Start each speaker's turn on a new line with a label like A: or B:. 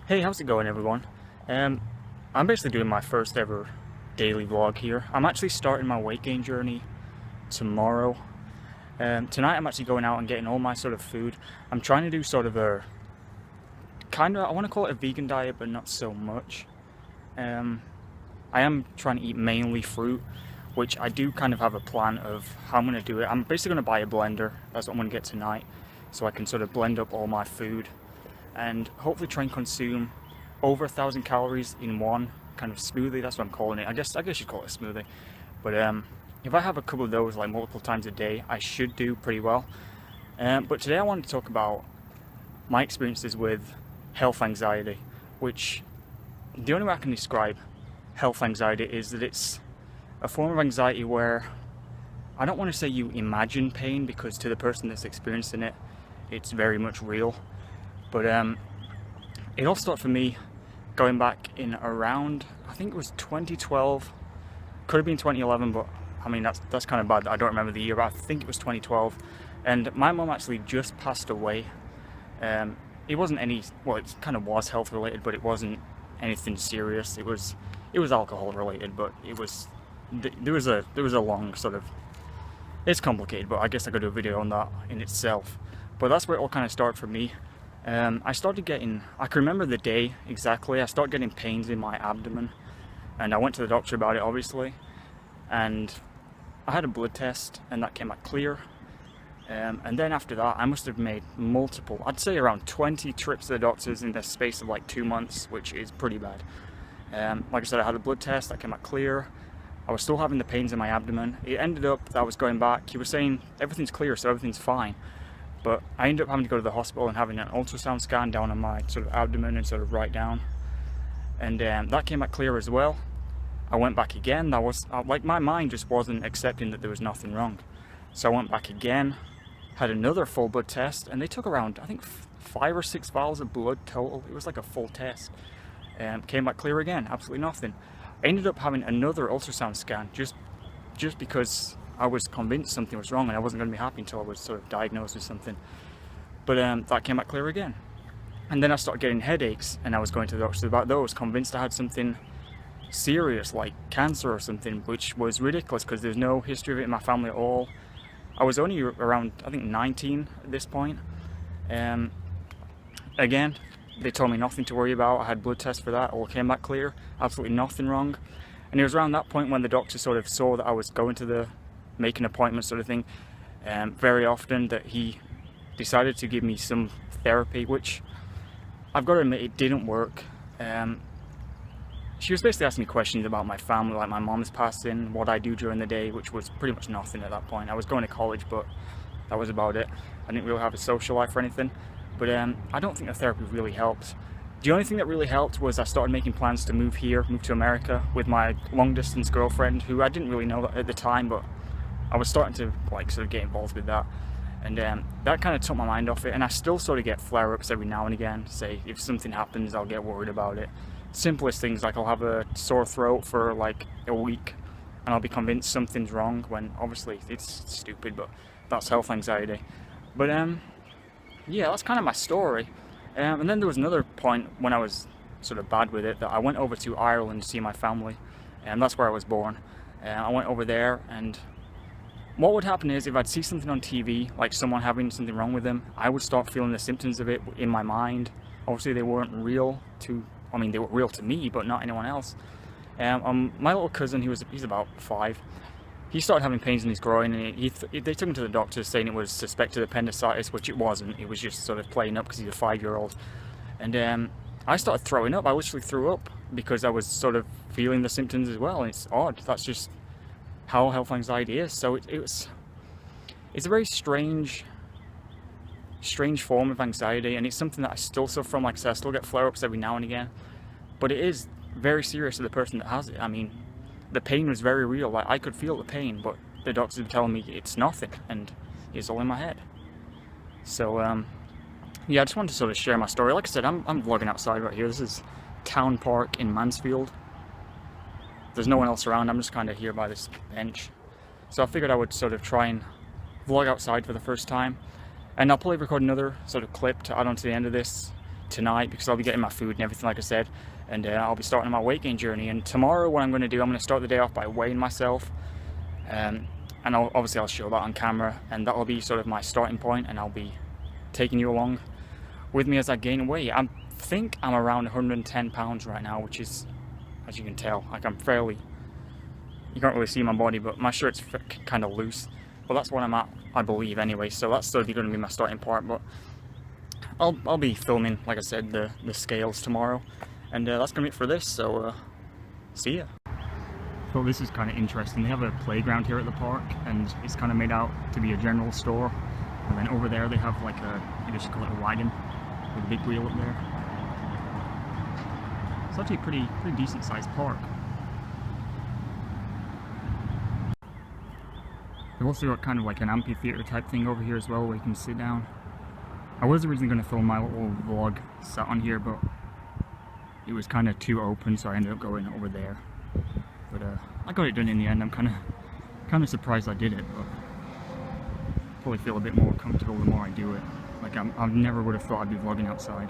A: Hey, how's it going, everyone? I'm basically doing my first ever daily vlog here. I'm actually starting my weight gain journey tomorrow. Tonight I'm actually going out and getting all my sort of food. I'm trying to do sort of a I want to call it a vegan diet, but not so much. I am trying to eat mainly fruit, which I do kind of have a plan of how I'm going to do it. I'm basically going to buy a blender. That's what I'm going to get tonight, so I can sort of blend up all my food and hopefully try and consume over 1,000 calories in one kind of smoothie. That's what I'm calling it. I guess you'd call it a smoothie. But if I have a couple of those like multiple times a day, I should do pretty well. But today I wanted to talk about my experiences with health anxiety, which the only way I can describe health anxiety is that it's a form of anxiety where I don't want to say you imagine pain, because to the person that's experiencing it, it's very much real. But it all started for me going back in around, I think it was 2012, could have been 2011, but I mean that's kind of bad. I don't remember the year, but I think it was 2012. And my mum actually just passed away. It wasn't any, well, it kind of was health related, but it wasn't anything serious. It was alcohol related, but there was a long sort of, it's complicated, but I guess I could do a video on that in itself. But that's where it all kind of started for me. I started getting, I can remember the day exactly, I started getting pains in my abdomen, and I went to the doctor about it, obviously, and I had a blood test and that came back clear. And then after that I must have made multiple, I'd say around 20 trips to the doctors in the space of like 2 months, which is pretty bad. Like I said, I had a blood test that came back clear. I was still having the pains in my abdomen. It ended up that I was going back, he was saying everything's clear, so everything's fine. But I ended up having to go to the hospital and having an ultrasound scan down on my sort of abdomen and sort of right down. And that came back clear as well. I went back again. That was, like, my mind just wasn't accepting that there was nothing wrong. So I went back again, had another full blood test, and they took around, I think, 5 or 6 vials of blood total. It was like a full test. Came back clear again, absolutely nothing. I ended up having another ultrasound scan just because I was convinced something was wrong and I wasn't going to be happy until I was sort of diagnosed with something. But that came back clear again. And then I started getting headaches, and I was going to the doctor about those, convinced I had something serious like cancer or something, which was ridiculous because there's no history of it in my family at all. I was only around, I think, 19 at this point. Again, they told me nothing to worry about. I had blood tests for that, all came back clear, absolutely nothing wrong. And it was around that point when the doctor sort of saw that I was going to make an appointment sort of thing very often, that he decided to give me some therapy, which I've got to admit it didn't work. She was basically asking me questions about my family, like my mom's passing, what I do during the day, which was pretty much nothing at that point. I was going to college, but that was about it. I didn't really have a social life or anything. But I don't think the therapy really helped. The only thing that really helped was I started making plans to move to America with my long distance girlfriend, who I didn't really know at the time, but I was starting to like sort of get involved with that. And that kind of took my mind off it. And I still sort of get flare-ups every now and again. Say if something happens, I'll get worried about it. Simplest things, like I'll have a sore throat for like a week and I'll be convinced something's wrong, when obviously it's stupid, but that's health anxiety. But yeah, that's kind of my story. And then there was another point when I was sort of bad with it, that I went over to Ireland to see my family, and that's where I was born. I went over there, and what would happen is if I'd see something on TV, like someone having something wrong with them, I would start feeling the symptoms of it in my mind. Obviously they weren't real to, I mean, they were real to me, but not anyone else. My little cousin, he's about 5, he started having pains in his groin, and they took him to the doctor saying it was suspected appendicitis, which it wasn't. It was just sort of playing up because he's a 5-year-old. And I started throwing up. I literally threw up because I was sort of feeling the symptoms as well, and it's odd. That's just how health anxiety is. So it's a very strange form of anxiety, and it's something that I still suffer from. Like I said, I still get flare-ups every now and again, but it is very serious to the person that has it. I mean, the pain was very real. Like, I could feel the pain, but the doctors were telling me it's nothing and it's all in my head. So yeah, I just wanted to sort of share my story. Like I said, I'm vlogging outside right here. This is Town Park in Mansfield. There's no one else around. I'm just kind of here by this bench. So I figured I would sort of try and vlog outside for the first time. And I'll probably record another sort of clip to add on to the end of this, tonight because I'll be getting my food and everything, like I said, and I'll be starting my weight gain journey. And tomorrow what I'm going to do, I'm going to start the day off by weighing myself, and obviously I'll show that on camera, and that'll be sort of my starting point, and I'll be taking you along with me as I gain weight. I think I'm around 110 pounds right now, which is, as you can tell, like I'm fairly, you can't really see my body, but my shirt's kind of loose, but that's what I'm at, I believe, anyway. So that's sort of going to be my starting part, but I'll be filming, like I said, the scales tomorrow, and that's going to be it for this, so see ya. So this is kind of interesting. They have a playground here at the park, and it's kind of made out to be a general store, and then over there they have like I guess you call it a wagon with a big wheel up there. It's actually a pretty decent sized park. They've also got kind of like an amphitheater type thing over here as well, where you can sit down. I was originally going to film my little vlog sat on here, but it was kind of too open, so I ended up going over there. But I got it done in the end. I'm kind of surprised I did it, but probably feel a bit more comfortable the more I do it. Like I never would have thought I'd be vlogging outside.